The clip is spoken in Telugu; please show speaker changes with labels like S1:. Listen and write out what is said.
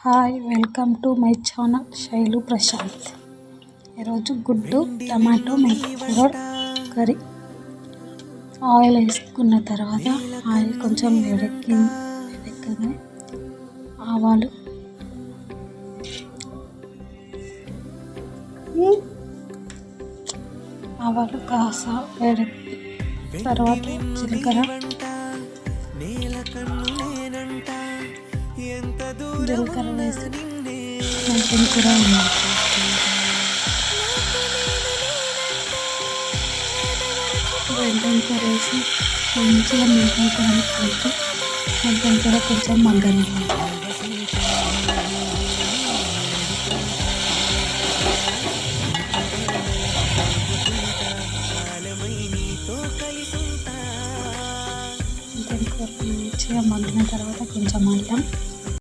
S1: Hi welcome to my channel Shailu Prashanth. ఈరోజు గుడ్డు టమాటో మెంతికూర కర్రీ. ఆయిల్ వేసుకున్న తర్వాత ఆయిల్ కొంచెం వేడెక్కగానే ఆవాలు కాస వేడెక్కిన తర్వాత జీలకర్ర వేసి మెంతికూర వేసి మంచిగా మెంతికూరని కలిపి మెంతికూర కొంచెం మగ్గనివ్వాలి. మెంతికూర మంచిగా మగ్గిన తర్వాత కొంచెం అల్లం